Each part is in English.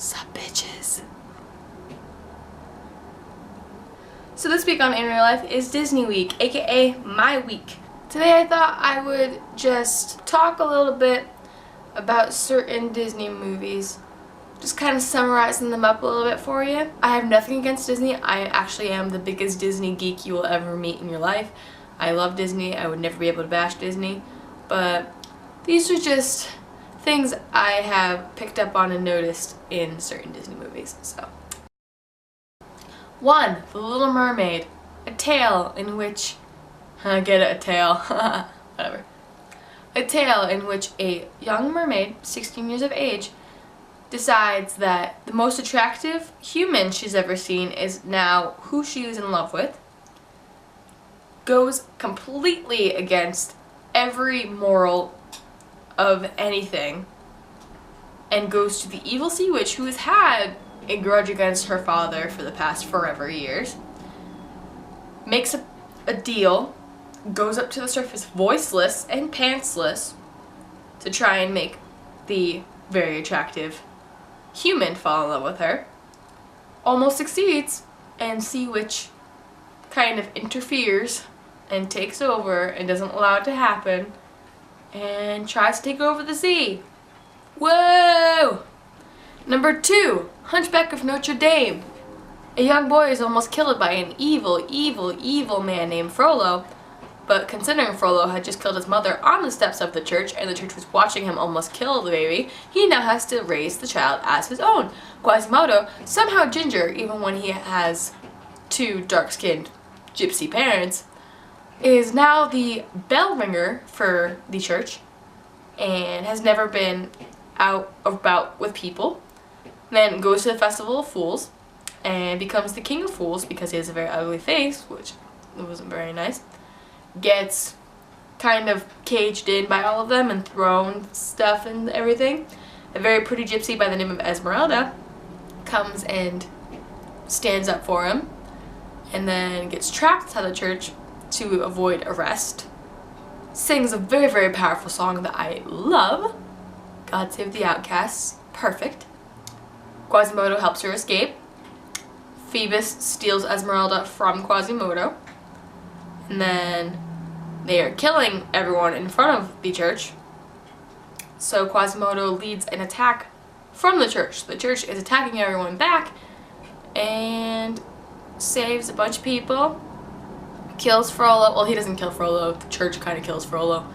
Sup bitches. So this week on InRealLife is Disney Week, aka my week. Today I thought I would just talk a little bit about certain Disney movies. Just kind of summarizing them up a little bit for you. I have nothing against Disney. I actually am the biggest Disney geek you will ever meet in your life. I love Disney. I would never be able to bash Disney. But these are just things I have picked up on and noticed in certain Disney movies. So, 1. The Little Mermaid. A tale in which... get it, a tale. Whatever. A tale in which a young mermaid, 16 years of age, decides that the most attractive human she's ever seen is now who she is in love with, goes completely against every moral of anything, and goes to the evil sea witch who has had a grudge against her father for the past forever years, makes a deal, goes up to the surface voiceless and pantsless to try and make the very attractive human fall in love with her, almost succeeds, and sea witch kind of interferes and takes over and doesn't allow it to happen and tries to take over the sea. Whoa! Number 2, Hunchback of Notre Dame. A young boy is almost killed by an evil, evil, evil man named Frollo, but considering Frollo had just killed his mother on the steps of the church and the church was watching him almost kill the baby, he now has to raise the child as his own. Quasimodo, somehow ginger even when he has 2 dark-skinned gypsy parents, is now the bell ringer for the church and has never been out about with people. Then goes to the Festival of Fools and becomes the King of Fools because he has a very ugly face, which wasn't very nice. Gets kind of caged in by all of them and thrown stuff and everything. A very pretty gypsy by the name of Esmeralda comes and stands up for him and then gets trapped outside the church to avoid arrest. Sings a very, very powerful song that I love. God Save the Outcasts. Perfect. Quasimodo helps her escape. Phoebus steals Esmeralda from Quasimodo. And then they are killing everyone in front of the church. So Quasimodo leads an attack from the church. The church is attacking everyone back and saves a bunch of people. Kills Frollo. Well, he doesn't kill Frollo. The church kind of kills Frollo.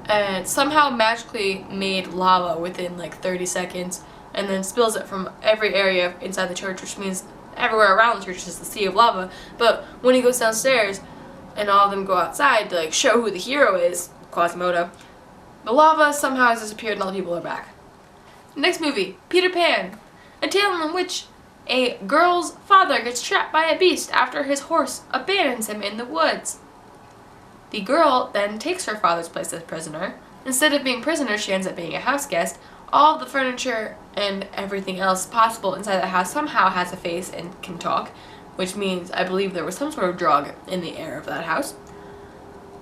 And somehow magically made lava within like 30 seconds and then spills it from every area inside the church, which means everywhere around the church is the sea of lava. But when he goes downstairs and all of them go outside to like show who the hero is, Quasimodo, the lava somehow has disappeared and all the people are back. Next movie, Peter Pan. A tale in which a girl's father gets trapped by a beast after his horse abandons him in the woods. The girl then takes her father's place as prisoner. Instead of being prisoner, she ends up being a house guest. All the furniture and everything else possible inside the house somehow has a face and can talk, which means I believe there was some sort of drug in the air of that house.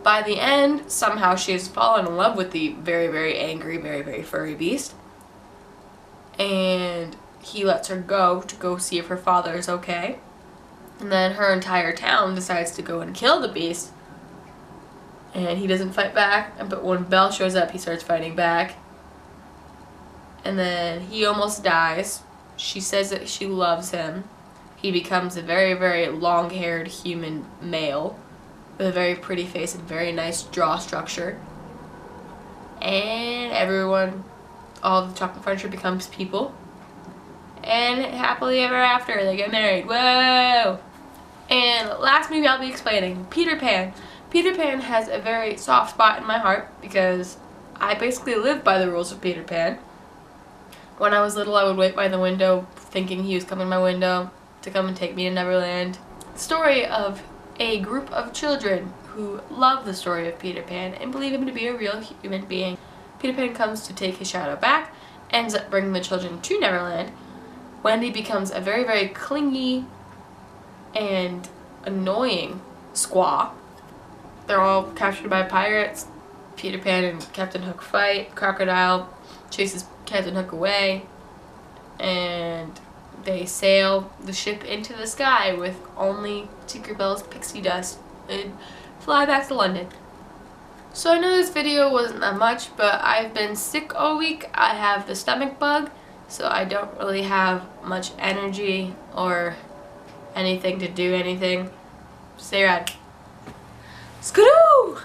By the end, somehow she has fallen in love with the very, very angry, very, very furry beast. And he lets her go to go see if her father is okay. And then her entire town decides to go and kill the beast. And he doesn't fight back, but when Belle shows up, he starts fighting back. And then he almost dies. She says that she loves him. He becomes a very, very long-haired human male with a very pretty face and very nice jaw structure. And everyone, all the chocolate furniture becomes people. And happily ever after, they get married. Whoa! And last movie I'll be explaining, Peter Pan. Peter Pan has a very soft spot in my heart because I basically live by the rules of Peter Pan. When I was little, I would wait by the window thinking he was coming to my window to come and take me to Neverland. The story of a group of children who love the story of Peter Pan and believe him to be a real human being. Peter Pan comes to take his shadow back, ends up bringing the children to Neverland. Wendy becomes a very, very clingy and annoying squaw. They're all captured by pirates. Peter Pan and Captain Hook fight. Crocodile chases Captain Hook away. and they sail the ship into the sky with only Tinkerbell's pixie dust and fly back to London. So I know this video wasn't that much, but I've been sick all week. I have the stomach bug, so I don't really have much energy or anything to do anything. Stay rad. Skidoo!